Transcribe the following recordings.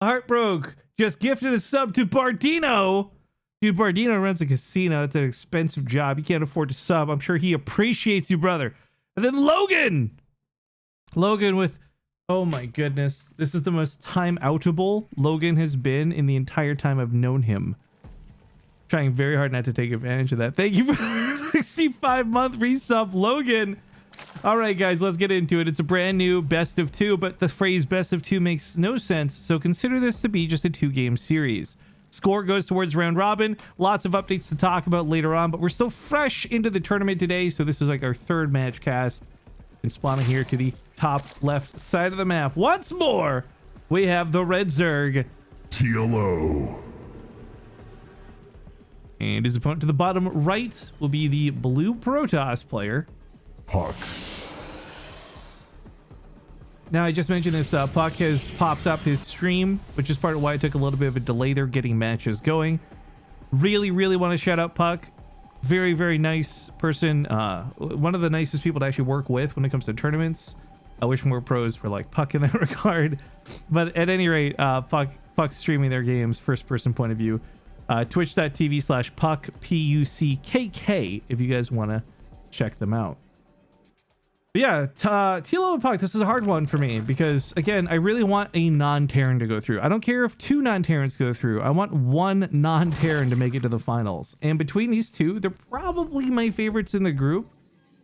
Heartbroke just gifted a sub to Bardino. Dude, Bardino runs a casino. It's an expensive job. You can't afford to sub. I'm sure he appreciates you, brother. And then Logan. Logan with, oh my goodness. This is the most time-outable Logan has been in the entire time I've known him. Trying very hard not to take advantage of that. Thank you for 65-month resub, Logan. All right, guys, let's get into it. It's a brand new best of two, but the phrase best of two makes no sense. So consider this to be just a 2-game series. Score goes towards round robin. Lots of updates to talk about later on, but we're still fresh into the tournament today. So this is like our 3rd match cast. And spawning here to the top left side of the map. Once more, we have the red Zerg. TLO. And his opponent to the bottom right will be the blue Protoss player. Puck. Now, I just mentioned this. Puck has popped up his stream, which is part of why it took a little bit of a delay there getting matches going. Really, really want to shout out Puck. Very, very nice person. One of the nicest people to actually work with when it comes to tournaments. I wish more pros were like Puck in that regard. But at any rate, Puck's streaming their games, first-person point of view. Twitch.tv/Puck, PUCKK, if you guys want to check them out. But yeah, TLO and Puck, this is a hard one for me because, again, I really want a non-Terran to go through. I don't care if 2 non-Terrans go through. I want 1 non-Terran to make it to the finals. And between these 2, they're probably my favorites in the group.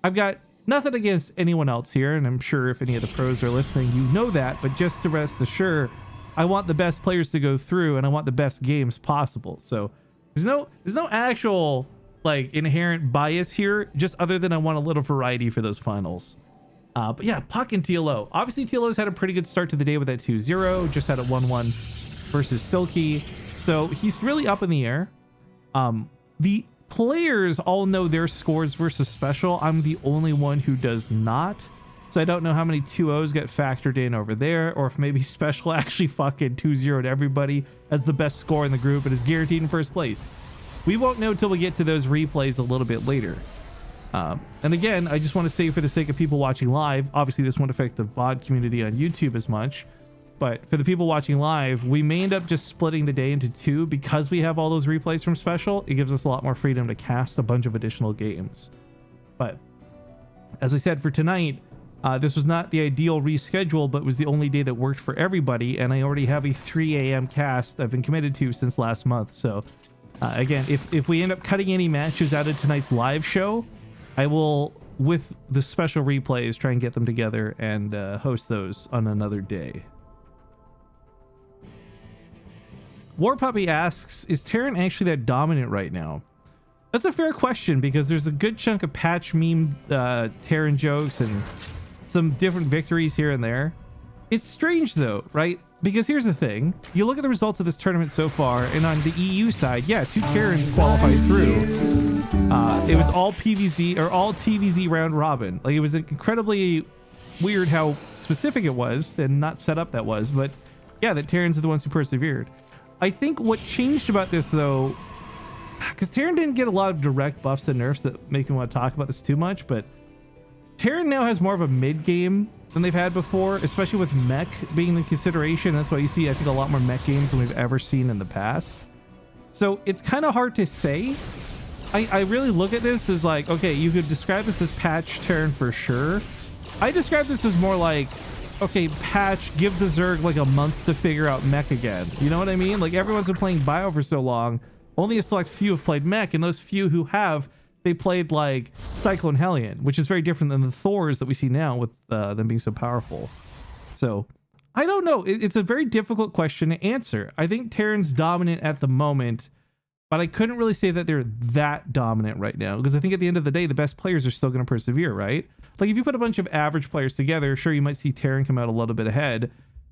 I've got nothing against anyone else here, and I'm sure if any of the pros are listening, you know that. But just to rest assured, I want the best players to go through, and I want the best games possible. So there's no actual like inherent bias here, just other than I want a little variety for those finals. But yeah, Puck and TLO. Obviously, TLO's had a pretty good start to the day with that 2-0. Just had a 1-1 versus Silky. So he's really up in the air. The players all know their scores versus special. I'm the only one who does not. So I don't know how many 2-0s get factored in over there, or if maybe special actually fucking 2-0'd everybody as the best score in the group and is guaranteed in first place. We won't know till we get to those replays a little bit later. And again, I just want to say, for the sake of people watching live, obviously this won't affect the VOD community on YouTube as much, but for the people watching live, we may end up just splitting the day into 2 because we have all those replays from special. It gives us a lot more freedom to cast a bunch of additional games. But as I said, for tonight, this was not the ideal reschedule, but was the only day that worked for everybody, and I already have a 3 a.m. cast I've been committed to since last month. So again, if we end up cutting any matches out of tonight's live show, I will, with the special replays, try and get them together and host those on another day. War Puppy asks, is Terran actually that dominant right now? That's a fair question, because there's a good chunk of patch meme Terran jokes and some different victories here and there. It's strange though, right? Because here's the thing. You look at the results of this tournament so far, and on the EU side, yeah, 2 Terrans qualified through. It was all PVZ or all TVZ round robin. Like, it was incredibly weird how specific it was and not set up that was. But yeah, the Terrans are the ones who persevered. I think what changed about this though, because Terran didn't get a lot of direct buffs and nerfs that make me want to talk about this too much, but Terran now has more of a mid game than they've had before, especially with mech being the consideration. That's why you see, I think, a lot more mech games than we've ever seen in the past. So it's kind of hard to say. I really look at this as like, okay, you could describe this as patch Terran for sure. I describe this as more like, okay, patch, give the Zerg like a month to figure out mech again. You know what I mean? Like, everyone's been playing Bio for so long. Only a select few have played mech, and those few who have, they played like Cyclone Hellion, which is very different than the Thors that we see now with them being so powerful. So I don't know. It's a very difficult question to answer. I think Terran's dominant at the moment, but I couldn't really say that they're that dominant right now, because I think at the end of the day, the best players are still going to persevere, right? Like, if you put a bunch of average players together, sure, you might see Terran come out a little bit ahead.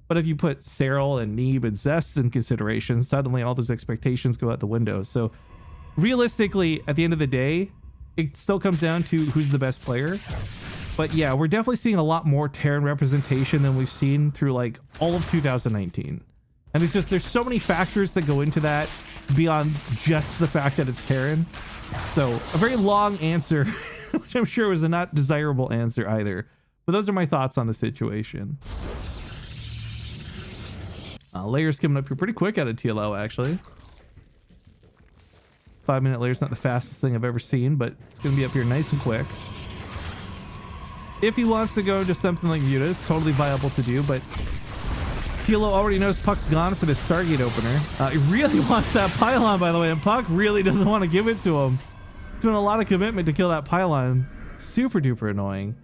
But if you put Cyril and Neeb and Zest in consideration, suddenly all those expectations go out the window. So realistically, at the end of the day, it still comes down to who's the best player. But yeah, we're definitely seeing a lot more Terran representation than we've seen through like all of 2019. And it's just, there's so many factors that go into that beyond just the fact that it's Terran. So a very long answer, which I'm sure was a not desirable answer either. But those are my thoughts on the situation. Layers coming up here pretty quick out of TLO, actually. 5-minute layer's not the fastest thing I've ever seen, but it's going to be up here nice and quick. If he wants to go into something like Mutas, totally viable to do, but TLO already knows Puck's gone for the Stargate opener. He really wants that pylon, by the way, and Puck really doesn't want to give it to him. It's been a lot of commitment to kill that pylon. Super duper annoying.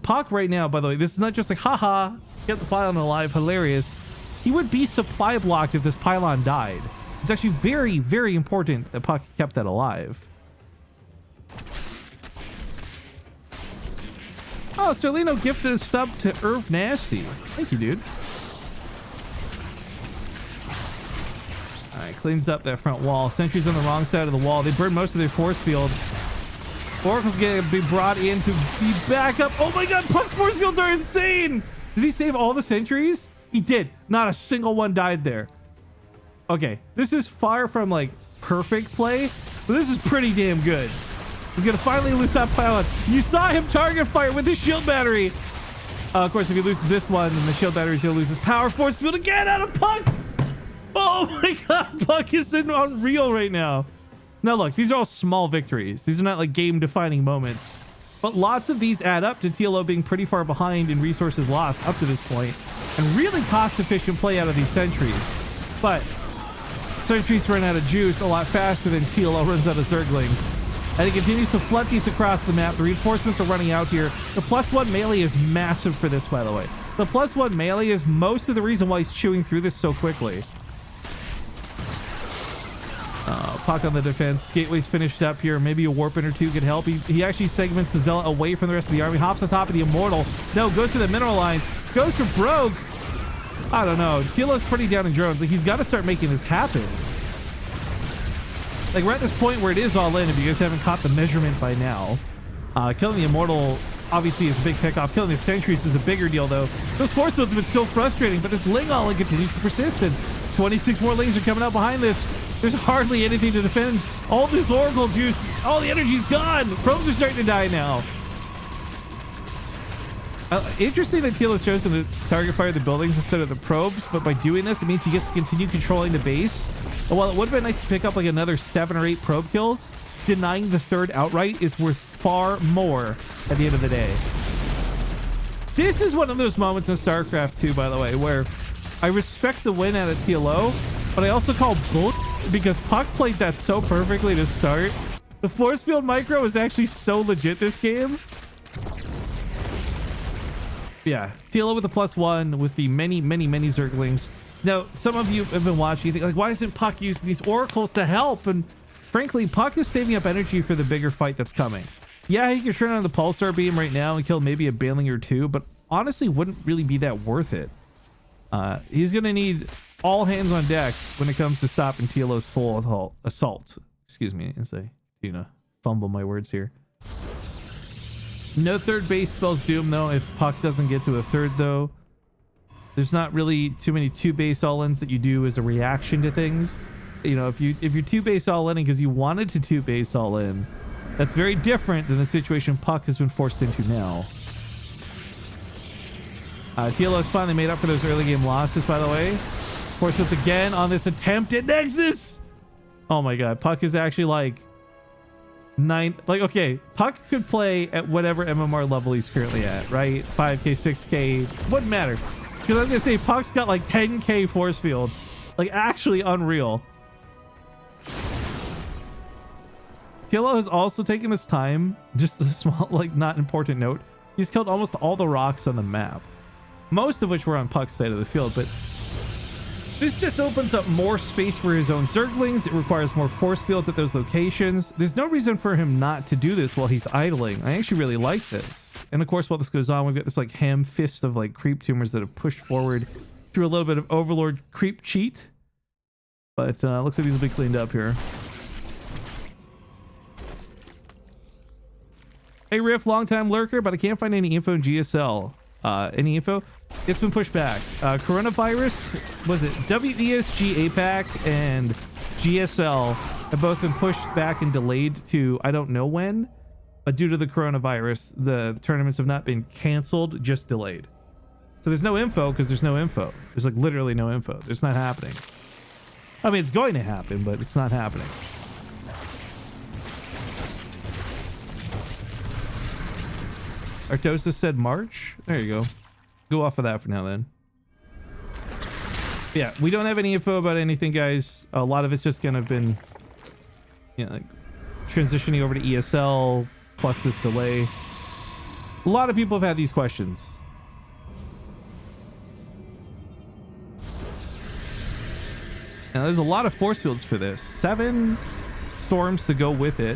Puck right now, by the way, this is not just like, haha, get the pylon alive, hilarious. He would be supply blocked if this pylon died. It's actually very, very important that Puck kept that alive. Oh, Sterlino gifted a sub to Irv Nasty. Thank you, dude. Alright, cleans up that front wall. Sentry's on the wrong side of the wall. They burn most of their force fields. Oracle's gonna be brought in to be back up. Oh my god, Puck's force fields are insane! Did he save all the sentries? He did. Not a single one died there. Okay, this is far from like perfect play, but this is pretty damn good. He's gonna finally lose that pylon. You saw him target fire with his shield battery. Of course, if he loses this one, then the shield battery's gonna lose his power force field again out of Puck. Oh my god, Puck is unreal right now. Now look, these are all small victories. These are not like game-defining moments. But lots of these add up to TLO being pretty far behind in resources lost up to this point. And really cost-efficient play out of these sentries. But sentries run out of juice a lot faster than TLO runs out of Zerglings. And he continues to flood these across the map. The reinforcements are running out here. The +1 melee is massive for this, by the way. The +1 melee is most of the reason why he's chewing through this so quickly. Puck on the defense. Gateway's finished up here. Maybe a warpin or two could help. He actually segments the Zealot away from the rest of the army. Hops on top of the Immortal. No, goes for the mineral line. Goes for Brogue. I don't know. TLO's pretty down in drones. Like, he's got to start making this happen. Like, we're at this point where it is all in, if you guys haven't caught the measurement by now. Killing the Immortal obviously is a big pickoff. Killing the Sentries is a bigger deal, though. Those force fields have been so frustrating, but this Ling all-in continues to persist, and 26 more Lings are coming out behind this. There's hardly anything to defend. All this Oracle juice, all the energy's gone. Probes are starting to die now. Interesting that TLO's chosen to target fire the buildings instead of the probes, but by doing this, it means he gets to continue controlling the base. And while it would have been nice to pick up like another 7 or 8 probe kills, denying the third outright is worth far more at the end of the day. This is one of those moments in Starcraft 2, by the way, where I respect the win out of TLO, but I also call bull because Puck played that so perfectly to start. The force field micro is actually so legit this game. Yeah, TLO with the +1 with the many Zerglings. Now, some of you have been watching, you think like, why isn't Puck using these oracles to help? And frankly, Puck is saving up energy for the bigger fight that's coming. Yeah, he could turn on the pulsar beam right now and kill maybe a Baneling or two, but honestly wouldn't really be that worth it. He's going to need all hands on deck when it comes to stopping TLO's full assault. Excuse me, as I fumble my words here. No third base spells doom, though, if Puck doesn't get to a third, though. There's not really too many 2 base all-ins that you do as a reaction to things. You know, if you're 2 base all-in because you wanted to 2 base all-in, that's very different than the situation Puck has been forced into now. TLO has finally made up for those early game losses, by the way. Force fields again on this attempt at Nexus. Oh my god, Puck is actually like 9. Like, okay, Puck could play at whatever MMR level he's currently at, right? 5k, 6k, wouldn't matter. Because I'm gonna say Puck's got like 10k force fields, like actually unreal. TLO has also taken his time. Just a small, like, not important note. He's killed almost all the rocks on the map, most of which were on Puck's side of the field, but this just opens up more space for his own Zerglings. It requires more force fields at those locations. There's no reason for him not to do this while he's idling. I actually really like this. And of course, while this goes on, we've got this like ham fist of like creep tumors that have pushed forward through a little bit of Overlord creep cheat. But looks like these will be cleaned up here. Hey Riff, long time lurker, but I can't find any info in GSL. Any info? It's been pushed back. Coronavirus, was it WESG APAC and GSL have both been pushed back and delayed to I don't know when, but due to the coronavirus, the tournaments have not been canceled, just delayed. So there's no info because there's no info. There's like literally no info. It's not happening. I mean, it's going to happen, but it's not happening. Artosis said March. There you go. Go off of that for now then. Yeah, we don't have any info about anything, guys. A lot of it's just kind of been, you know, like transitioning over to ESL plus this delay. A lot of people have had these questions. Now, there's a lot of force fields for this. 7 storms to go with it.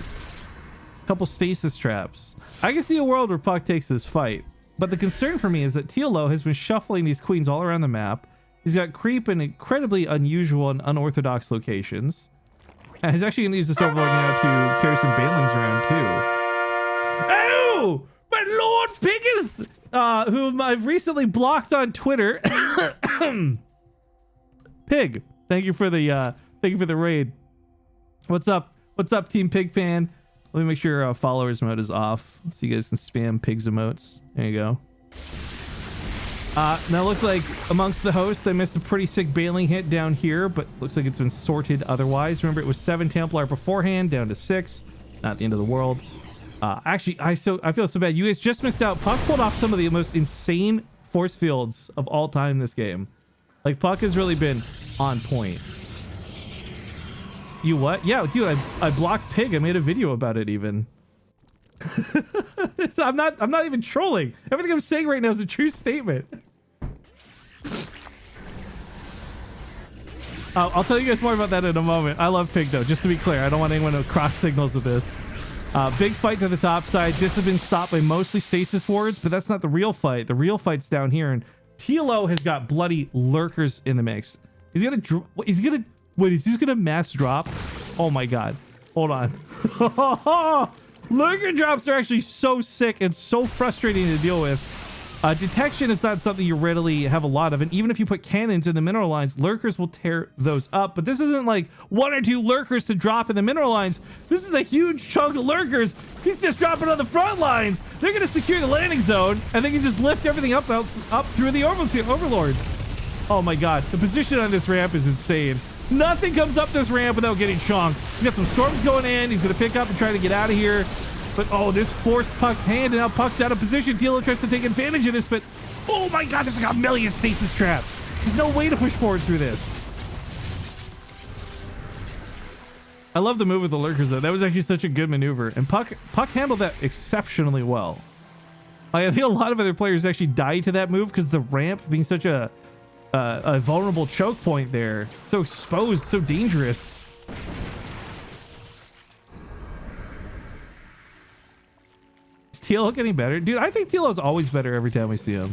A couple stasis traps. I can see a world where Puck takes this fight, but the concern for me is that TLO has been shuffling these queens all around the map. He's got creep in incredibly unusual and unorthodox locations. And he's actually going to use this overlord now to carry some banelings around too. Oh! My Lord Piggeth! Whom I've recently blocked on Twitter. Pig. Thank you for the raid. What's up? What's up, Team Pig fan? Let me make sure followers mode is off so you guys can spam pigs emotes. There you go. Now it looks like amongst the hosts, they missed a pretty sick bailing hit down here, but looks like it's been sorted otherwise. Remember, it was 7 Templar beforehand, down to 6. Not the end of the world. Actually, I feel so bad. You guys just missed out. Puck pulled off some of the most insane force fields of all time in this game. Like, Puck has really been on point. You what? Yeah, dude, I blocked Pig. I made a video about it even. I'm not even trolling. Everything I'm saying right now is a true statement. I'll tell you guys more about that in a moment. I love Pig though, just to be clear. I don't want anyone to cross signals with this. Big fight to the top side. This has been stopped by mostly stasis wards, but that's not the real fight. The real fight's down here, and TLO has got bloody lurkers in the mix. He's gonna mass drop. Oh my god. Hold on. Lurker drops are actually so sick and so frustrating to deal with. Detection is not something you readily have a lot of, and even if you put cannons in the mineral lines, lurkers will tear those up. But this isn't like 1 or 2 lurkers to drop in the mineral lines. This is a huge chunk of lurkers. He's just dropping on the front lines. They're going to secure the landing zone, and they can just lift everything up through the overlords. Oh my god, the position on this ramp is insane. Nothing comes up this ramp without getting chonked. He's got some storms going in. He's going to pick up and try to get out of here. But, oh, this forced Puck's hand, and now Puck's out of position. TLO tries to take advantage of this, but, oh my god, there's like a million stasis traps. There's no way to push forward through this. I love the move with the lurkers, though. That was actually such a good maneuver. And Puck handled that exceptionally well. I think a lot of other players actually died to that move because the ramp being such a vulnerable choke point there. So exposed, so dangerous. Is TLO getting better? Dude, I think TLO is always better every time we see him.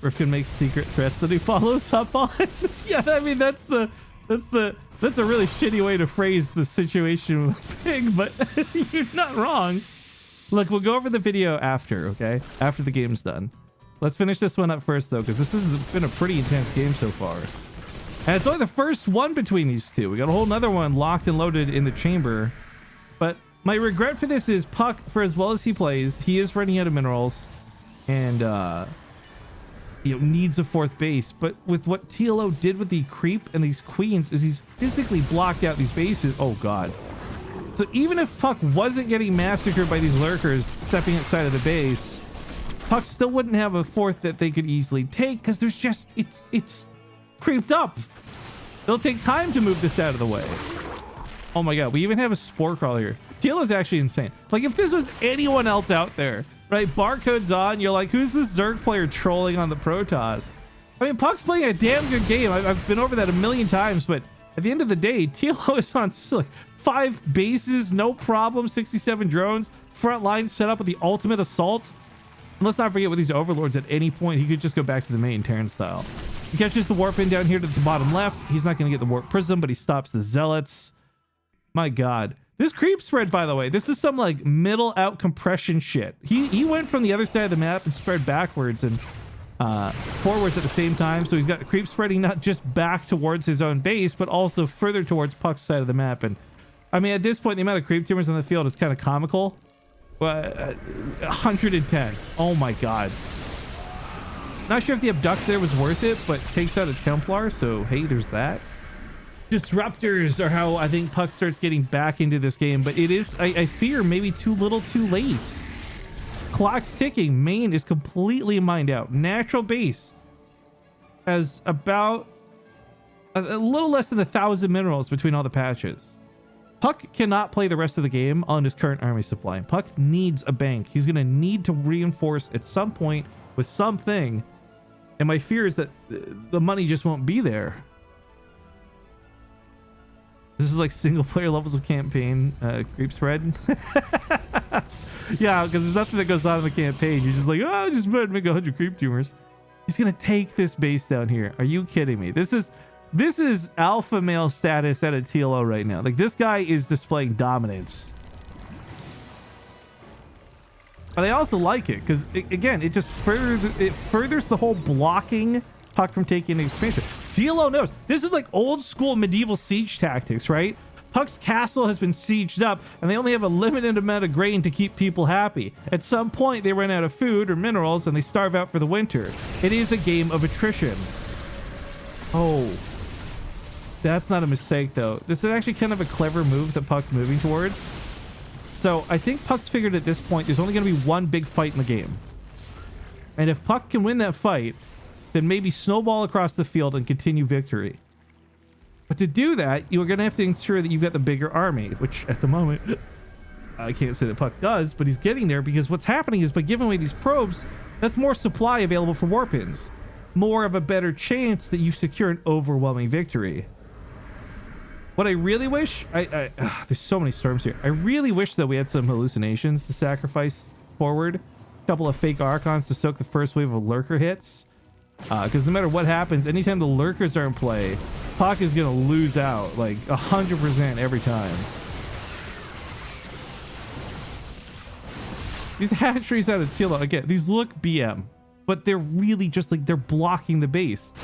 Rifkin makes secret threats that he follows up on. Yeah, I mean that's a really shitty way to phrase the situation with Pig, but you're not wrong. Look, we'll go over the video after, okay? After the game's done. Let's finish this one up first, though, because this has been a pretty intense game so far. And it's only the first one between these two. We got a whole nother one locked and loaded in the chamber. But my regret for this is Puck, for as well as he plays, he is running out of minerals. And, needs a 4th base. But with what TLO did with the creep and these queens is he's physically blocked out these bases. Oh, God. So even if Puck wasn't getting massacred by these lurkers stepping outside of the base, Puck still wouldn't have a 4th that they could easily take because there's just, it's creeped up. It'll take time to move this out of the way. Oh my god, we even have a spore crawl here. TLO is actually insane. Like, if this was anyone else out there, right? Barcode's on, you're like, who's this Zerg player trolling on the Protoss? I mean, Puck's playing a damn good game. I've been over that a million times, but at the end of the day, TLO is on 5 bases, no problem, 67 drones, front line set up with the ultimate assault. And let's not forget with these overlords, at any point, he could just go back to the main Terran style. He catches the warp in down here to the bottom left. He's not going to get the warp prism, but he stops the zealots. My god. This creep spread, by the way, this is some like middle out compression shit. He went from the other side of the map and spread backwards, and forwards at the same time. So he's got creep spreading not just back towards his own base, but also further towards Puck's side of the map. And I mean, at this point, the amount of creep tumors on the field is kind of comical. 110. Oh my god. Not sure if the abduct there was worth it, but takes out a Templar, so hey, there's that. Disruptors are how I think Puck starts getting back into this game, but it is, I fear, maybe too little too late. Clock's ticking. Main is completely mined out. Natural base has about a little less than 1,000 minerals between all the patches. Puck cannot play the rest of the game on his current army supply. Puck needs a bank. He's going to need to reinforce at some point with something. And my fear is that the money just won't be there. This is like single player levels of campaign creep spread. Yeah, because there's nothing that goes on in the campaign. You're just like, oh, just make 100 creep tumors. He's going to take this base down here. Are you kidding me? This is alpha male status at a TLO right now. Like, this guy is displaying dominance. But I also like it because, again, it just furthers the whole blocking Puck from taking an expansion. TLO knows. This is like old school medieval siege tactics, right? Puck's castle has been sieged up, and they only have a limited amount of grain to keep people happy. At some point, they run out of food or minerals, and they starve out for the winter. It is a game of attrition. Oh. That's not a mistake, though. This is actually kind of a clever move that Puck's moving towards. So I think Puck's figured at this point there's only going to be one big fight in the game. And if Puck can win that fight, then maybe snowball across the field and continue victory. But to do that, you're going to have to ensure that you've got the bigger army, which at the moment, I can't say that Puck does, but he's getting there because what's happening is by giving away these probes, that's more supply available for warpins. More of a better chance that you secure an overwhelming victory. What I really wish, there's so many storms here. I really wish that we had some hallucinations to sacrifice forward. A couple of fake Archons to soak the first wave of lurker hits. Because no matter what happens, anytime the lurkers are in play, Puck is going to lose out like 100% every time. These hatcheries out of TLO, again, these look BM, but they're really just like, they're blocking the base.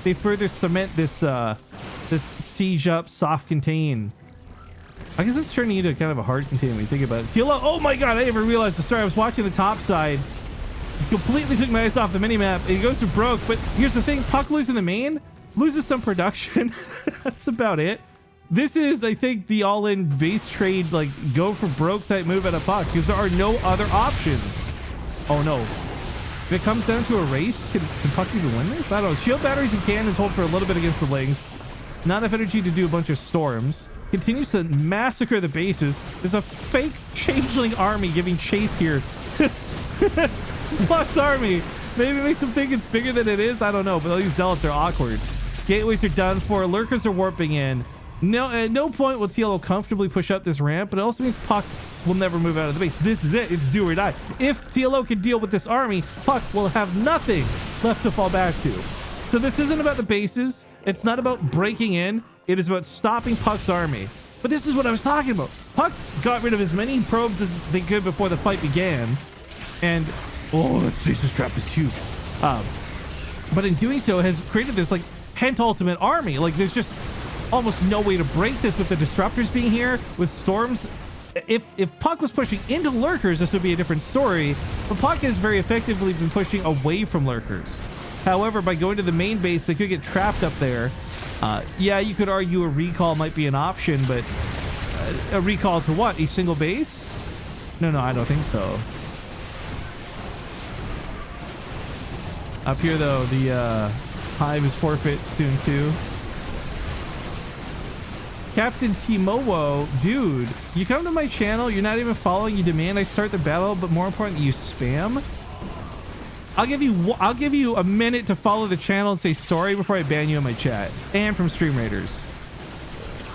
They further cement this this siege up soft contain. I guess it's turning into kind of a hard contain when you think about it. TLO, oh my god, I never realized. Sorry, I was watching the top side. Completely took my eyes off the minimap. It goes to broke, but here's the thing. Puck losing the main, loses some production. That's about it. This is, I think, the all-in base trade, like, go for broke type move at a Puck, because there are no other options. Oh no. If it comes down to a race, can Puck even win this? I don't know. Shield batteries and cannons hold for a little bit against the Lings. Not enough energy to do a bunch of storms. Continues to massacre the bases. There's a fake changeling army giving chase here. Puck's army. Maybe it makes them think it's bigger than it is. I don't know, but all these zealots are awkward. Gateways are done for. Lurkers are warping in. No, at no point will TLO comfortably push up this ramp, but it also means Puck will never move out of the base. This is it. It's do or die. If TLO can deal with this army, Puck will have nothing left to fall back to. So this isn't about the bases. It's not about breaking in. It is about stopping Puck's army. But this is what I was talking about. Puck got rid of as many probes as they could before the fight began. And, oh, that stasis trap is huge. But in doing so, has created this, like, pentultimate army. Like, there's just almost no way to break this with the disruptors being here, with storms. If Puck was pushing into lurkers, this would be a different story. But Puck has very effectively been pushing away from lurkers. However, by going to the main base, they could get trapped up there. Yeah, you could argue a recall might be an option, but a recall to what? A single base? No, I don't think so. Up here, though, the hive is forfeit soon, too. Captain Timowo, dude, you come to my channel, you're not even following, you demand I start the battle, but more importantly, you spam? I'll give you a minute to follow the channel and say sorry before I ban you in my chat and from Stream Raiders.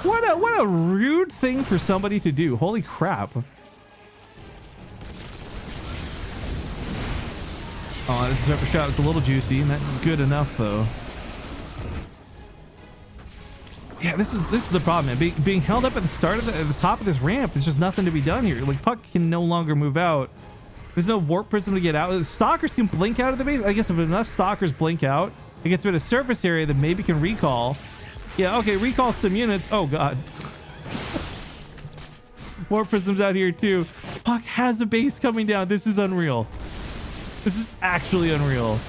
What a rude thing for somebody to do. Holy crap. Oh, this upper shot was a little juicy, not good enough though. Yeah, this is the problem, man. Being held up at the start of at the top of this ramp, there's just nothing to be done here. Like, Puck can no longer move out There's no warp prism to get out. The stalkers can blink out of the base. I guess if enough stalkers blink out, it gets rid of surface area, then maybe can recall. Yeah, okay, recall some units. Oh, God. Warp prisms out here, too. Puck has a base coming down. This is unreal. This is actually unreal.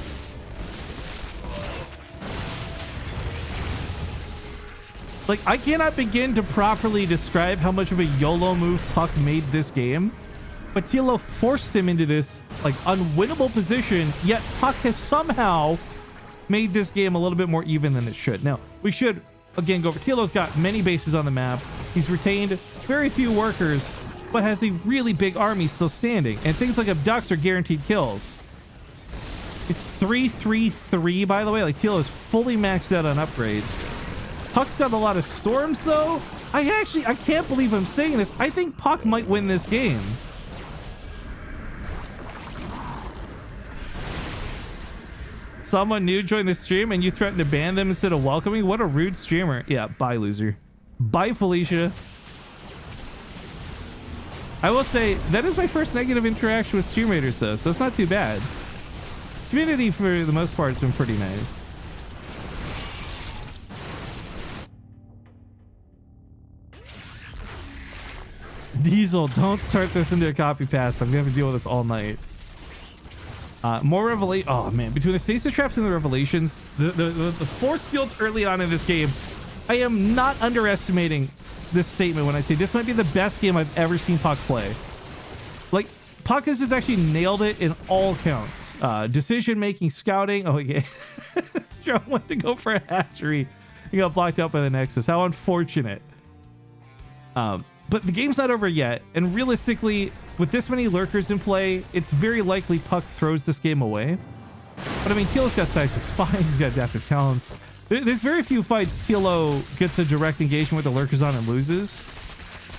Like, I cannot begin to properly describe how much of a YOLO move Puck made this game. But TLO forced him into this, like, unwinnable position, yet Puck has somehow made this game a little bit more even than it should. Now, we should, again, go over. TLO's got many bases on the map. He's retained very few workers, but has a really big army still standing. And things like abducts are guaranteed kills. It's 3-3-3, by the way. Like, TLO is fully maxed out on upgrades. Puck's got a lot of storms, though. I can't believe I'm saying this. I think Puck might win this game. Someone new joined the stream and you threatened to ban them instead of welcoming. What a rude streamer. Yeah, bye, loser. Bye, Felicia. I will say that is my first negative interaction with streamers, though, so it's not too bad. Community, for the most part, has been pretty nice. Diesel, don't start this into a copy pass. I'm gonna have to deal with this all night. More revelation. Oh man, between the stasis traps and the revelations, the force fields early on in this game, I am not underestimating this statement when I say this might be the best game I've ever seen Puck play. Like, Puck has just actually nailed it in all counts. Decision making, scouting. Oh yeah, Strong went to go for a hatchery. He got blocked out by the Nexus. How unfortunate. But the game's not over yet, and realistically, with this many lurkers in play, it's very likely Puck throws this game away. But I mean, TLO's got seismic spines, he's got adaptive talons. There's very few fights TLO gets a direct engagement with the lurkers on and loses.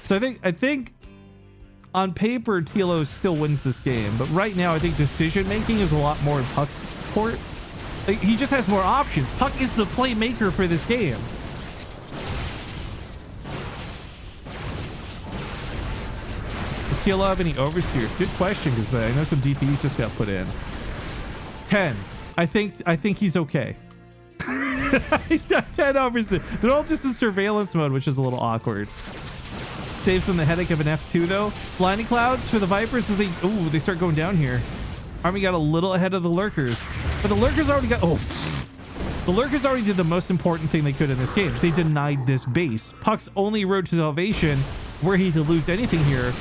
So I think on paper TLO still wins this game, but right now I think decision making is a lot more in Puck's court. Like, he just has more options. Puck is the playmaker for this game. Does TLO have any overseers? Good question, because I know some DPs just got put in. 10. I think he's okay. He's got 10 overseers. They're all just in surveillance mode, which is a little awkward. Saves them the headache of an F2 though. Blinding clouds for the Vipers as they start going down here. Army got a little ahead of the lurkers, but the lurkers already got the lurkers already did the most important thing they could in this game. They denied this base. Puck's only road to salvation, were he to lose anything here,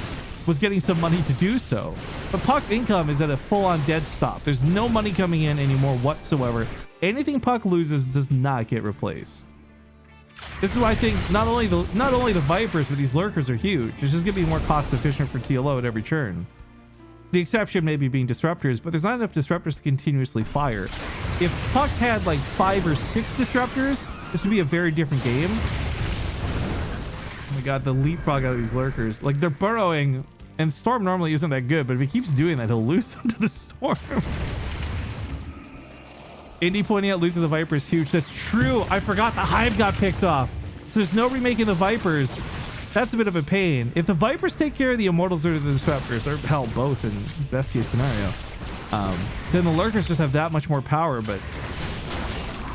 was getting some money to do so. But Puck's income is at a full-on dead stop. There's no money coming in anymore whatsoever. Anything Puck loses does not get replaced. This is why I think not only the Vipers, but these lurkers are huge. It's just gonna be more cost efficient for TLO at every turn. The exception may be being disruptors, but there's not enough disruptors to continuously fire. If Puck had like 5 or 6 disruptors, this would be a very different game. Oh my god, the leapfrog out of these lurkers. Like, they're burrowing, and Storm normally isn't that good, but if he keeps doing that, he'll lose them to the Storm. Indy pointing out losing the Viper is huge. That's true. I forgot the Hive got picked off. So there's no remaking the Vipers. That's a bit of a pain. If the Vipers take care of the Immortals or the Disruptors, or hell, both in best case scenario, then the Lurkers just have that much more power. But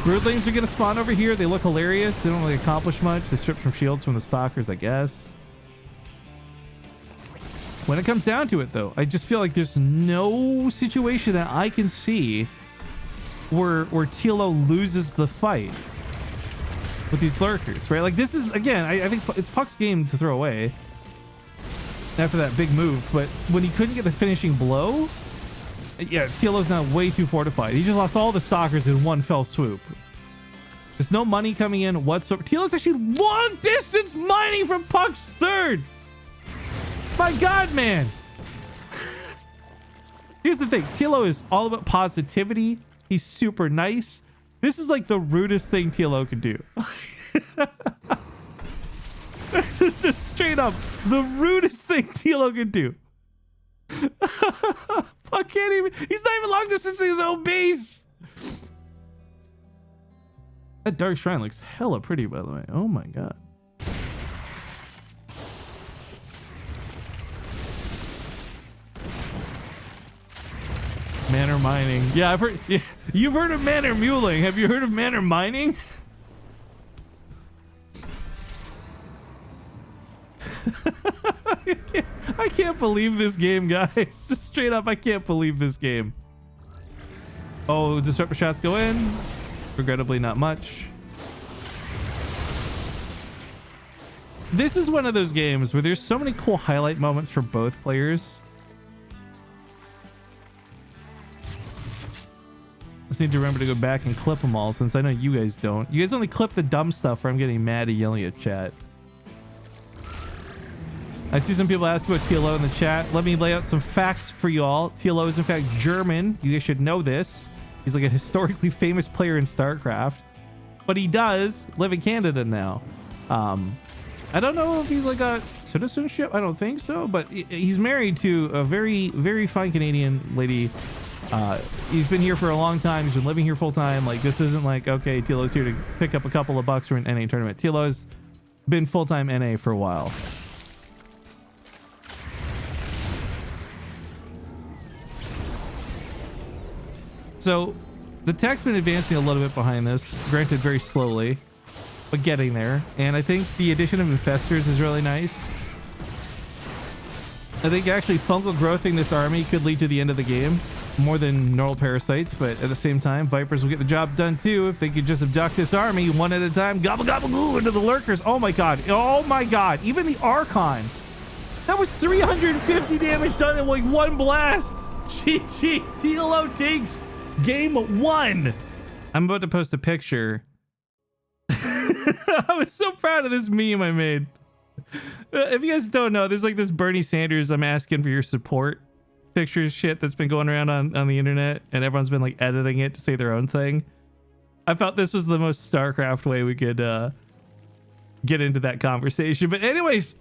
Broodlings are going to spawn over here. They look hilarious. They don't really accomplish much. They strip some shields from the Stalkers, I guess. When it comes down to it, though, I just feel like there's no situation that I can see where TLO loses the fight with these lurkers, right? Like, this is, again, I think it's Puck's game to throw away after that big move, but when he couldn't get the finishing blow, yeah, TLO's now way too fortified. He just lost all the Stalkers in one fell swoop. There's no money coming in whatsoever. TLO's actually long distance mining from Puck's third. My god, man. Here's the thing, TLO is all about positivity. He's super nice. This is like the rudest thing TLO could do. This is just straight up the rudest thing TLO could do. Puck can't even, he's not even long distance in his own base. That Dark Shrine looks hella pretty, by the way. Oh my god. Manor mining. Yeah, I've heard. Yeah, you've heard of manor muling. Have you heard of manor mining? I can't believe this game, guys. Just straight up, I can't believe this game. Oh, disruptor shots go in. Regrettably, not much. This is one of those games where there's so many cool highlight moments for both players. Just need to remember to go back and clip them all, since I know you guys don't. You guys only clip the dumb stuff where I'm getting mad and yelling at chat. I see some people ask about TLO in the chat. Let me lay out some facts for you all. TLO is in fact German. You guys should know this. He's like a historically famous player in Starcraft, but he does live in Canada now. I don't know if he's like got citizenship. I don't think so, but he's married to a very, very fine Canadian lady. He's been here for a long time. He's been living here full time. Like, this isn't like, okay, TLO's here to pick up a couple of bucks for an NA tournament. TLO's been full-time NA for a while. So the tech's been advancing a little bit behind this, granted very slowly, but getting there. And I think the addition of infestors is really nice. I think actually fungal growthing this army could lead to the end of the game more than neural parasites, but at the same time, Vipers will get the job done too if they could just abduct this army one at a time. Gobble gobble goo into the lurkers. Oh my god. Oh my god. Even the Archon. That was 350 damage done in like one blast. GG. TLO takes game 1. I'm about to post a picture. I was so proud of this meme I made. If you guys don't know, there's like this Bernie Sanders I'm asking for your support pictures shit that's been going around on the internet, and everyone's been like editing it to say their own thing. I felt this was the most Starcraft way we could get into that conversation. But anyways,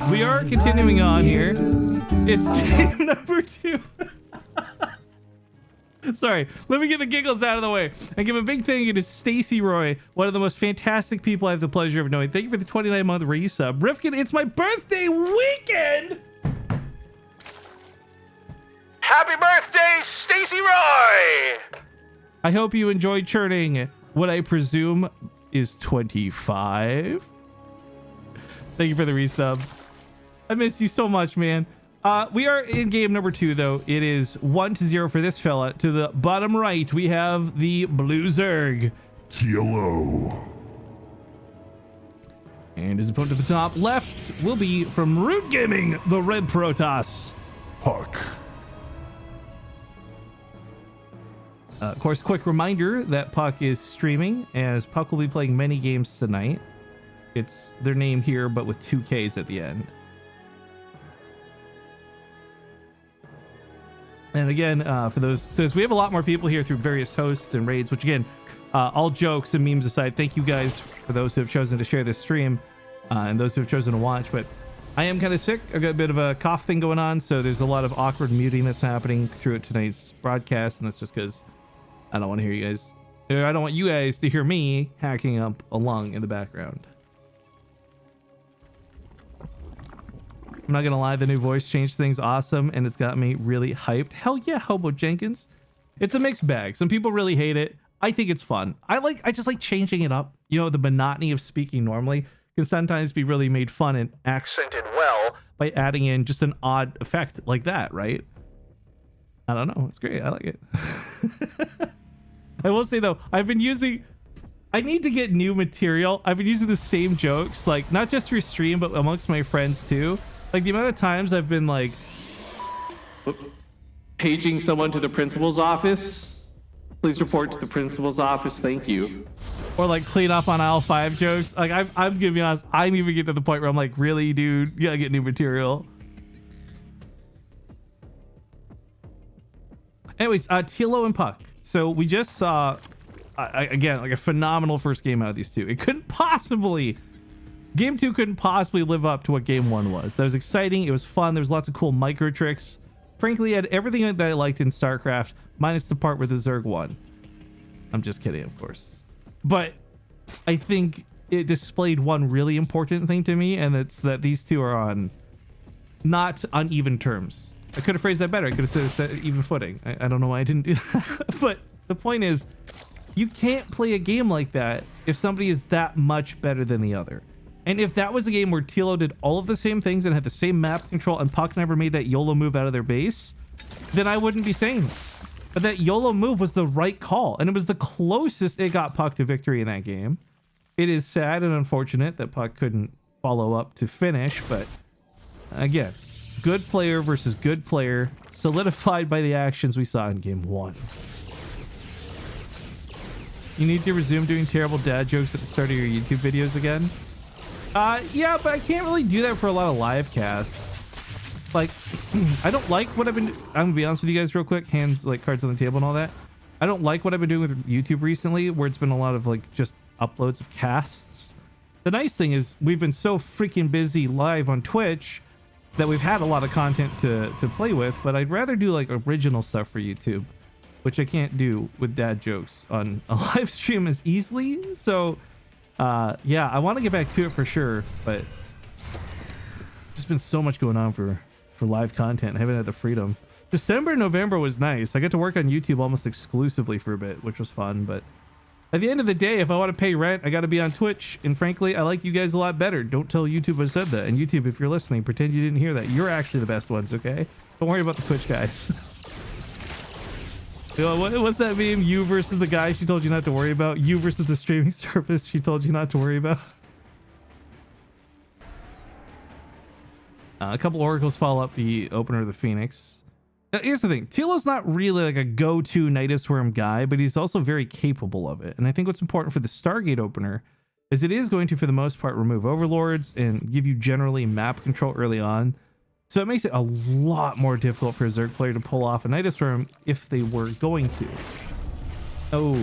we are continuing on here. It's game number 2. Sorry, let me get the giggles out of the way and give a big thank you to Stacy Roy, one of the most fantastic people I have the pleasure of knowing. Thank you for the 29-month resub. Rifkin, it's my birthday weekend! Happy birthday, Stacy Roy! I hope you enjoyed churning what I presume is 25. Thank you for the resub. I miss you so much, man. We are in game number 2, though. It is 1-0 for this fella. To the bottom right, we have the Blue Zerg. TLO. And his opponent to the top left will be from Root Gaming, the Red Protoss. Puck. Of course, quick reminder that Puck is streaming, as Puck will be playing many games tonight. It's their name here, but with 2 Ks at the end. And again, for those, so as we have a lot more people here through various hosts and raids, which again, all jokes and memes aside, thank you guys for those who have chosen to share this stream and those who have chosen to watch. But I am kind of sick. I've got a bit of a cough thing going on, so there's a lot of awkward muting that's happening through tonight's broadcast, and that's just because I don't want to hear you guys. I don't want you guys to hear me hacking up a lung in the background. I'm not gonna lie, the new voice change thing's awesome, and it's got me really hyped. Hell yeah, Hobo Jenkins. It's a mixed bag. Some people really hate it. I think it's fun. I just like changing it up. You know, the monotony of speaking normally can sometimes be really made fun and accented well by adding in just an odd effect like that, right? I don't know. It's great. I like it. I will say though, I need to get new material. I've been using the same jokes, like not just for stream, but amongst my friends too. Like the amount of times I've been like paging someone to the principal's office. Please report to the principal's office. Thank you. Or like clean up on aisle 5 jokes. Like I'm gonna be honest, I'm even getting to the point where I'm like, really, dude, you gotta get new material. Anyways, TLO and Puck. So we just saw again like a phenomenal first game out of these two. It couldn't possibly. Game 2 couldn't possibly live up to what Game 1 was. That was exciting. It was fun. There was lots of cool micro tricks. Frankly, it had everything that I liked in StarCraft, minus the part where the Zerg won. I'm just kidding, of course. But I think it displayed one really important thing to me, and it's that these two are on not uneven terms. I could have phrased that better. I could have said even footing. I don't know why I didn't do that. But the point is, you can't play a game like that if somebody is that much better than the other. And if that was a game where TLO did all of the same things and had the same map control and Puck never made that YOLO move out of their base, then I wouldn't be saying this. But that YOLO move was the right call, and it was the closest it got Puck to victory in that game. It is sad and unfortunate that Puck couldn't follow up to finish, but again, good player versus good player, solidified by the actions we saw in game 1. You need to resume doing terrible dad jokes at the start of your YouTube videos again. Yeah, but I can't really do that for a lot of live casts. Like, I don't like what I've been... I'm gonna be honest with you guys real quick. Hands, like, cards on the table and all that. I don't like what I've been doing with YouTube recently, where it's been a lot of, like, just uploads of casts. The nice thing is we've been so freaking busy live on Twitch that we've had a lot of content to play with, but I'd rather do, like, original stuff for YouTube, which I can't do with dad jokes on a live stream as easily. So... yeah, I want to get back to it for sure, but just been so much going on for live content. I haven't had the freedom. December, November was nice. I got to work on YouTube almost exclusively for a bit, which was fun. But at the end of the day, if I want to pay rent, I got to be on Twitch. And frankly, I like you guys a lot better. Don't tell YouTube I said that. And YouTube, if you're listening, pretend you didn't hear that. You're actually the best ones, okay? Don't worry about the Twitch guys. What's that meme? You versus the guy she told you not to worry about. You versus the streaming service she told you not to worry about. A couple oracles follow up the opener of the Phoenix. Now, here's the thing. TLO's not really like a go-to Nidus Worm guy, but he's also very capable of it. And I think what's important for the Stargate opener is it is going to, for the most part, remove overlords and give you generally map control early on. So it makes it a lot more difficult for a Zerg player to pull off a Nidus Worm if they were going to. Oh,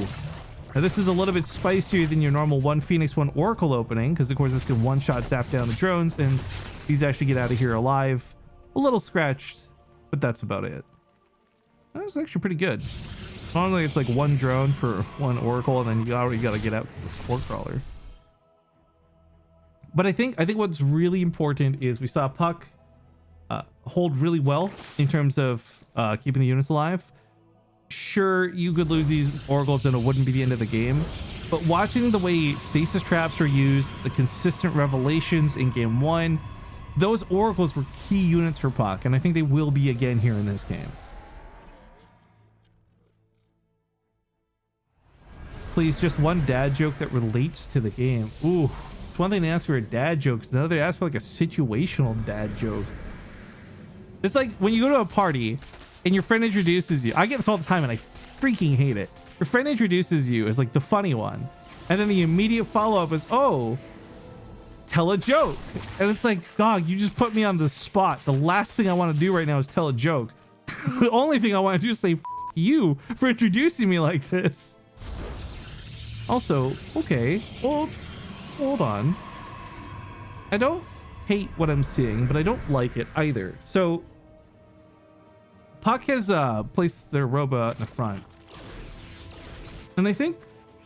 now this is a little bit spicier than your normal 1 Phoenix, 1 Oracle opening, because of course this can one-shot zap down the drones, and these actually get out of here alive. A little scratched, but that's about it. That's actually pretty good. Normally it's like 1 drone for 1 Oracle, and then you already got to get out the Spore Crawler. But I think what's really important is we saw Puck hold really well in terms of keeping the units alive. Sure, you could lose these oracles and it wouldn't be the end of the game, but watching the way stasis traps were used, the consistent revelations in game 1, those oracles were key units for Puck, and I think they will be again here in this game. Please, just one dad joke that relates to the game. Ooh, it's one thing to ask for a dad joke, it's another to ask for like a situational dad joke. It's like when you go to a party and your friend introduces you. I get this all the time and I freaking hate it. Your friend introduces you as like the funny one. And then the immediate follow-up is, oh, tell a joke. And it's like, dog, you just put me on the spot. The last thing I want to do right now is tell a joke. The only thing I want to do is say, F you for introducing me like this. Also, okay, well, hold on. I don't hate what I'm seeing, but I don't like it either. So Puck has placed their robot in the front, and I think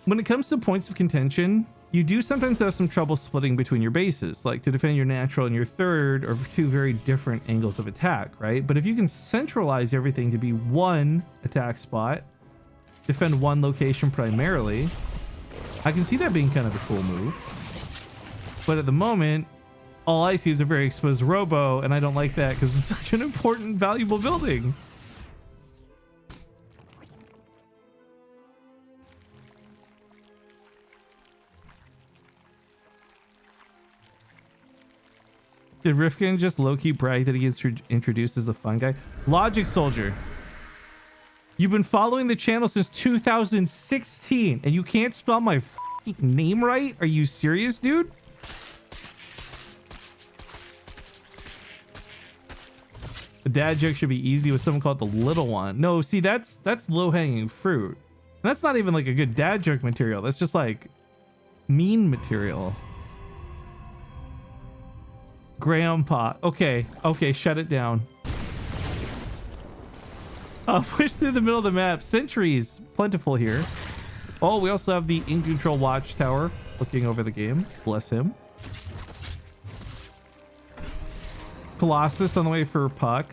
when it comes to points of contention, you do sometimes have some trouble splitting between your bases. Like to defend your natural and your third are 2 very different angles of attack, right? But if you can centralize everything to be 1 attack spot, defend 1 location primarily, I can see that being kind of a cool move. But at the moment, all I see is a very exposed robo, and I don't like that because it's such an important, valuable building. Did Rifkin just low-key brag that he gets introduced as the fun guy? Logic Soldier. You've been following the channel since 2016, and you can't spell my name right? Are you serious, dude? The dad joke should be easy with someone called the little one. No, see, that's low-hanging fruit. And that's not even like a good dad joke material. That's just like mean material. Grandpa. Okay, shut it down. Push through the middle of the map. Sentries plentiful here. Oh, we also have the in control watchtower looking over the game. Bless him. Colossus on the way for Puck.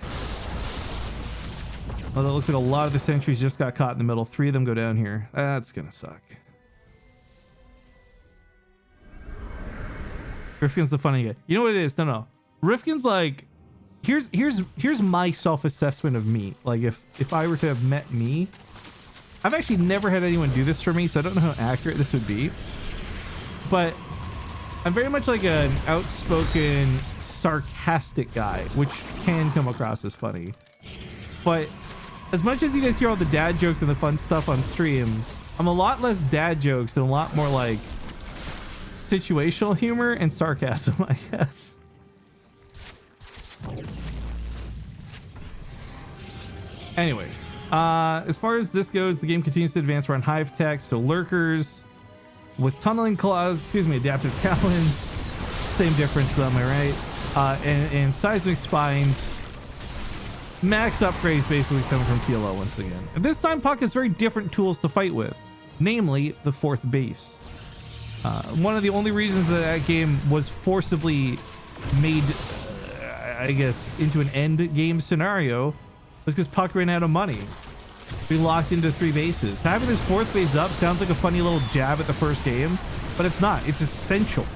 Although it looks like a lot of the sentries just got caught in the middle. 3 of them go down here. That's gonna suck. Rifkin's the funny guy. You know what it is? No. Rifkin's like, here's my self-assessment of me. Like if I were to have met me, I've actually never had anyone do this for me, so I don't know how accurate this would be. But I'm very much like an outspoken, sarcastic guy, which can come across as funny. But as much as you guys hear all the dad jokes and the fun stuff on stream, I'm a lot less dad jokes and a lot more like situational humor and sarcasm, I guess. Anyways, as far as this goes, the game continues to advance. We're on hive tech, so lurkers with tunneling claws, adaptive talons, same difference though, am I right? And seismic spines. Max upgrades basically coming from TLO once again. And this time Puck has very different tools to fight with, namely the 4th base. One of the only reasons that game was forcibly made, I guess, into an end game scenario was because Puck ran out of money. We locked into 3 bases. Having this 4th base up sounds like a funny little jab at the first game, but it's not. It's essential.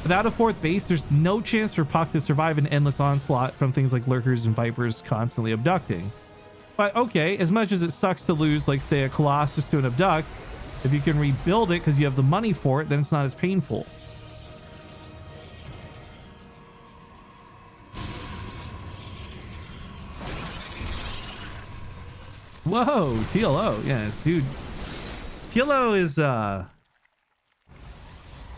Without a 4th base, there's no chance for Puck to survive an endless onslaught from things like lurkers and vipers constantly abducting. But okay, as much as it sucks to lose, like say a Colossus to an abduct, if you can rebuild it because you have the money for it, then it's not as painful. Whoa, TLO. Yeah, dude. TLO is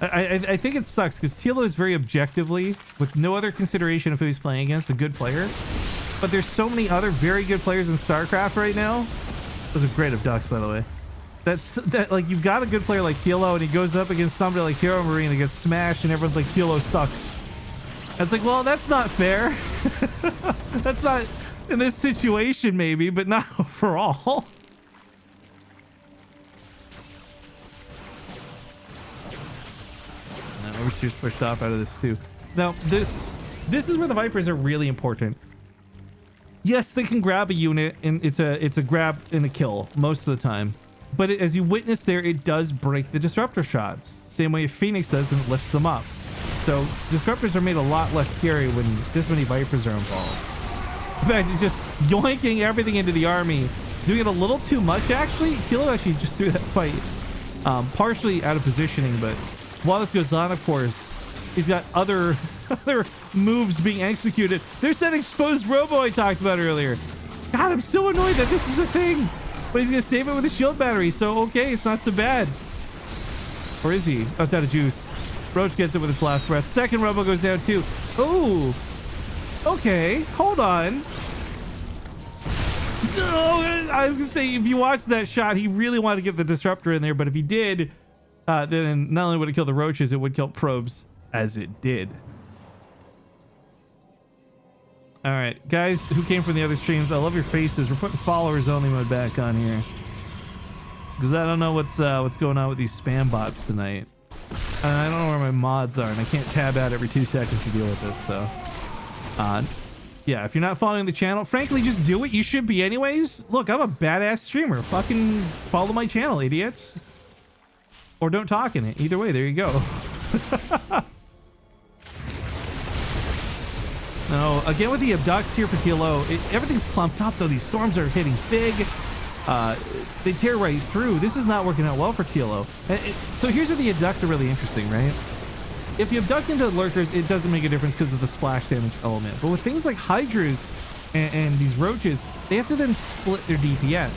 I think it sucks because TLO is very objectively, with no other consideration of who he's playing against, a good player. But there's so many other very good players in Starcraft right now. Those are great abducts, by the way. That like you've got a good player like TLO and he goes up against somebody like Hero Marine that gets smashed and everyone's like, TLO sucks. And it's like, well, that's not fair. That's not in this situation maybe, but not overall. Overseer's pushed off out of this too. Now this is where the Vipers are really important. Yes, they can grab a unit and it's a grab and a kill most of the time. But as you witness there, it does break the disruptor shots. Same way Phoenix does when it lifts them up. So disruptors are made a lot less scary when this many Vipers are involved. In fact, it's just yoinking everything into the army. Doing it a little too much actually. TLO actually just threw that fight partially out of positioning, but while this goes on, of course, he's got other moves being executed. There's that exposed robo I talked about earlier. God, I'm so annoyed that this is a thing. But he's going to save it with a shield battery, so okay, it's not so bad. Or is he? Oh, it's out of juice. Roach gets it with its last breath. Second robo goes down too. Oh, okay, hold on. Oh, I was going to say, if you watched that shot, he really wanted to get the disruptor in there, but if he did, then not only would it kill the roaches, it would kill probes, as it did. All right, guys who came from the other streams, I love your faces. We're putting followers only mode back on here because I don't know what's going on with these spam bots tonight. I don't know where my mods are, and I can't tab out every 2 seconds to deal with this. So, yeah, if you're not following the channel, frankly, just do it. You should be anyways. Look, I'm a badass streamer. Fucking follow my channel, idiots. Or don't talk in it. Either way, there you go. No, again with the abducts here for TLO, everything's clumped up though. These storms are hitting big. They tear right through. This is not working out well for TLO. So here's where the abducts are really interesting, right? If you abduct into lurkers, it doesn't make a difference because of the splash damage element. But with things like Hydras and these roaches, they have to then split their DPS.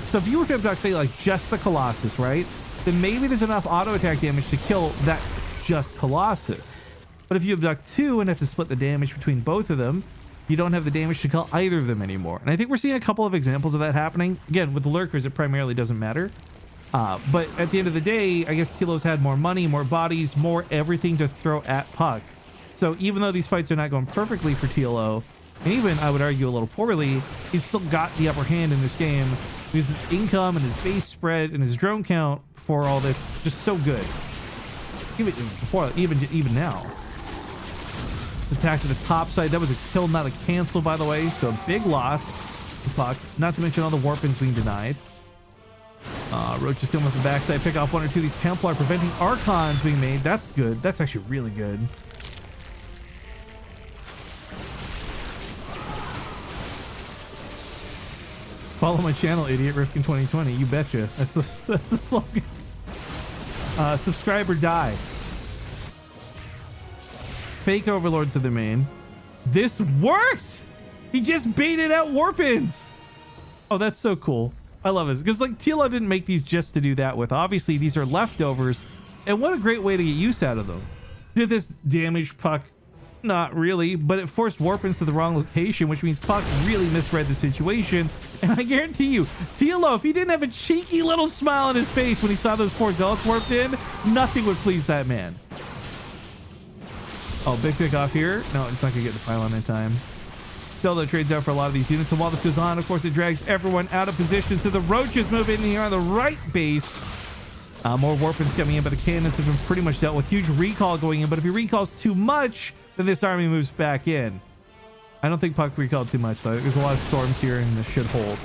So if you were to abduct, say, like just the Colossus, right? Then maybe there's enough auto attack damage to kill that just Colossus. But if you abduct 2 and have to split the damage between both of them, you don't have the damage to kill either of them anymore. And I think we're seeing a couple of examples of that happening. Again, with the lurkers, it primarily doesn't matter. But at the end of the day, I guess TLO's had more money, more bodies, more everything to throw at Puck. So even though these fights are not going perfectly for TLO, and even, I would argue, a little poorly, he's still got the upper hand in this game because his income and his base spread and his drone count for all this just so good. Even before, even now. This attack to the top side, that was a kill, not a cancel, by the way, so a big loss. Puck. Not to mention all the warpins being denied. Roach is coming with the backside. Pick off one or two of these Templar, preventing Archons being made. That's good. That's actually really good. Follow my channel, idiot. Rifkin 2020. You betcha. That's the slogan. Subscribe or die. Fake overlords of the main. This works! He just baited out warpins. Oh, that's so cool. I love this because like TLO didn't make these just to do that with. Obviously, these are leftovers, and what a great way to get use out of them. Did this damage Puck? Not really, but it forced warpins to the wrong location, which means Puck really misread the situation. And I guarantee you, TLO, if he didn't have a cheeky little smile on his face when he saw those 4 zealots warped in, nothing would please that man. Oh, big pick off here. No, it's not gonna get the pylon in time. Still, though, trades out for a lot of these units. And while this goes on, of course, it drags everyone out of position. So the Roaches move in here on the right base. More warpins coming in, but the cannons have been pretty much dealt with. Huge recall going in, but if he recalls too much, then this army moves back in. I don't think Puck recalled too much, though. There's a lot of storms here, and this should hold.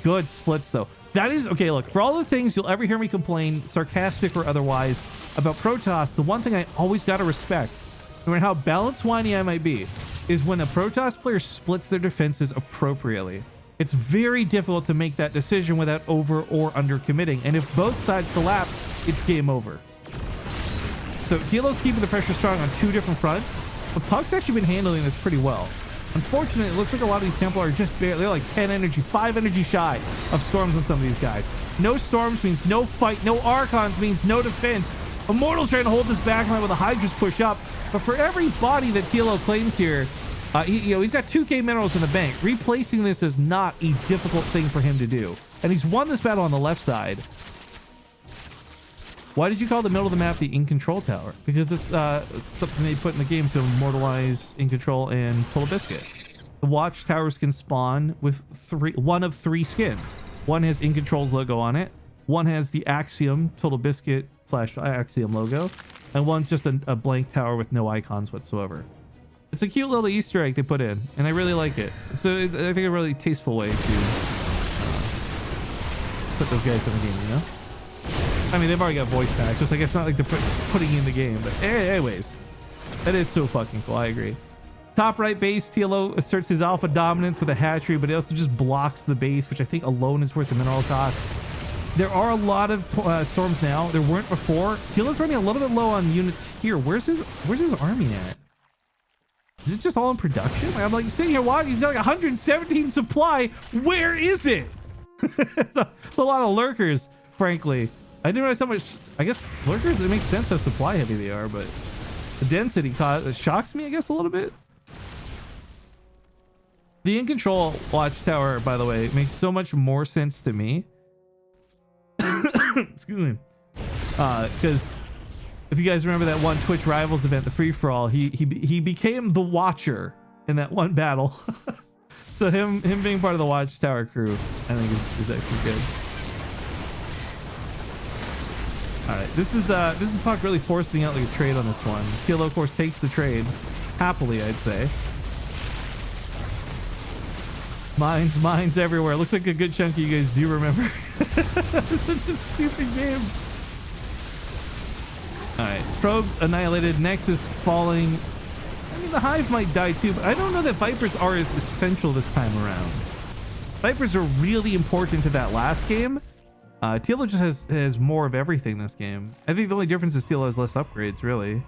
Good splits, though. That is... Okay, look, for all the things you'll ever hear me complain, sarcastic or otherwise, about Protoss, the one thing I always got to respect, no matter how balanced whiny I might be, is when a Protoss player splits their defenses appropriately. It's very difficult to make that decision without over or under committing. And if both sides collapse, it's game over. So TLO's keeping the pressure strong on 2 different fronts, but Puck's actually been handling this pretty well. Unfortunately, it looks like a lot of these Templar are just barely, they're like 10 energy, 5 energy shy of storms on some of these guys. No storms means no fight, no Archons means no defense. Immortal's trying to hold this back line with a Hydra's push up, but for every body that TLO claims here, he's got 2k minerals in the bank. Replacing this is not a difficult thing for him to do. And he's won this battle on the left side. Why did you call the middle of the map the In Control Tower? Because it's something they put in the game to immortalize In Control and Total Biscuit. The watchtowers can spawn with one of 3 skins. One has In Control's logo on it. One has the Axiom Total Biscuit / Axiom logo. And one's just a blank tower with no icons whatsoever. It's a cute little Easter egg they put in, and I really like it. So I think a really tasteful way to put those guys in the game, you know? I mean, they've already got voice packs, just like it's not like they're putting in the game. But anyways, that is so fucking cool. I agree. Top right base, TLO asserts his alpha dominance with a hatchery, but he also just blocks the base, which I think alone is worth the mineral cost. There are a lot of storms now. There weren't before. TLO's running a little bit low on units here. Where's his army at? Is it just all in production? I'm like sitting here watching. He's got like 117 supply. Where is it? It's a lot of lurkers, frankly. I didn't realize how much. I guess lurkers, it makes sense how supply heavy they are, but the density shocks me, I guess, a little bit. The In Control watchtower, by the way, makes so much more sense to me. Excuse me. Because if you guys remember that one Twitch Rivals event, the free-for-all, he became the Watcher in that one battle. So him being part of the watchtower crew, I think is actually good. All right, this is Puck really forcing out like a trade on this one. TLO, of course, takes the trade happily, I'd say. Mines everywhere. Looks like a good chunk of you guys do remember. Such a stupid game. All right, probes annihilated. Nexus falling. I mean, the Hive might die too, but I don't know that Vipers are as essential this time around. Vipers are really important to that last game. TLO just has more of everything this game. I think the only difference is TLO has less upgrades, really.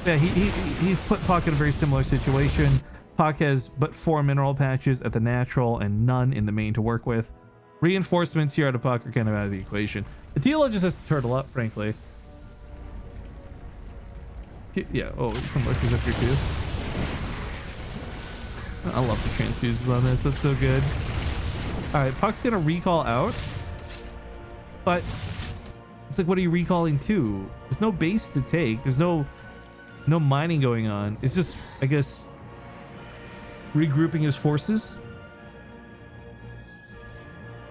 Yeah, he's put Puck in a very similar situation. Puck has but 4 mineral patches at the natural and none in the main to work with. Reinforcements here out of Puck are kind of out of the equation. The TLO just has to turtle up, frankly. Yeah, oh, some lurkers up here too. I love the transfuses on this. That's so good. All right, Puck's gonna recall out, but it's like, what are you recalling to? There's no base to take. There's no mining going on. It's just, I guess, regrouping his forces.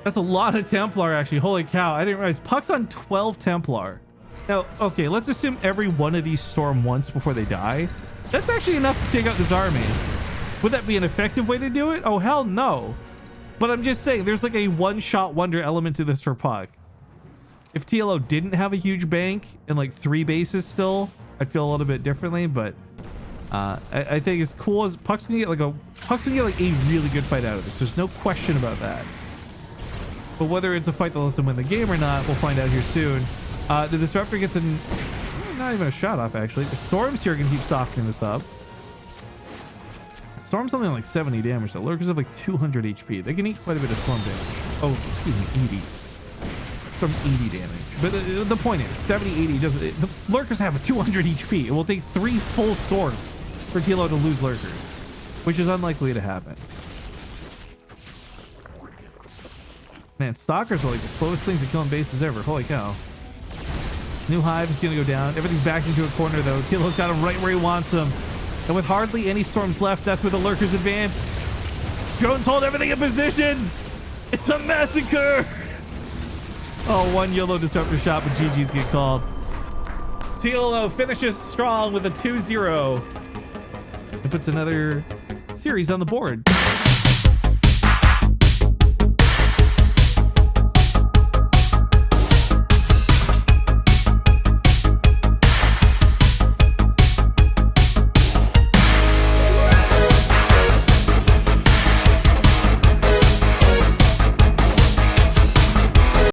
That's a lot of Templar, actually. Holy cow, I didn't realize Puck's on 12 Templar. Now, okay, let's assume every one of these storm once before they die. That's actually enough to take out this army. Would that be an effective way to do it? Oh, hell no. But I'm just saying, there's like a one-shot wonder element to this for Puck. If TLO didn't have a huge bank and like 3 bases still, I'd feel a little bit differently, but I think as cool as Puck's gonna get like a really good fight out of this. There's no question about that. But whether it's a fight that lets him win the game or not, we'll find out here soon. The Disruptor gets not even a shot off, actually. The Storm's here can keep softening this up. Storm's only like 70 damage. The Lurkers have like 200 HP. They can eat quite a bit of Storm damage. Oh, excuse me, 80. From 80 damage. But the point is, 70, 80 doesn't... The Lurkers have 200 HP. It will take 3 full Storms for TLO to lose Lurkers, which is unlikely to happen. Man, Stalkers are like the slowest things at killing bases ever. Holy cow. New Hive is going to go down. Everything's backed into a corner, though. TLO's got him right where he wants him. And with hardly any Storms left, that's where the Lurkers advance. Drones hold everything in position. It's a massacre. Oh, one yellow Disruptor shot, but GG's get called. TLO finishes strong with a 2-0. It puts another series on the board.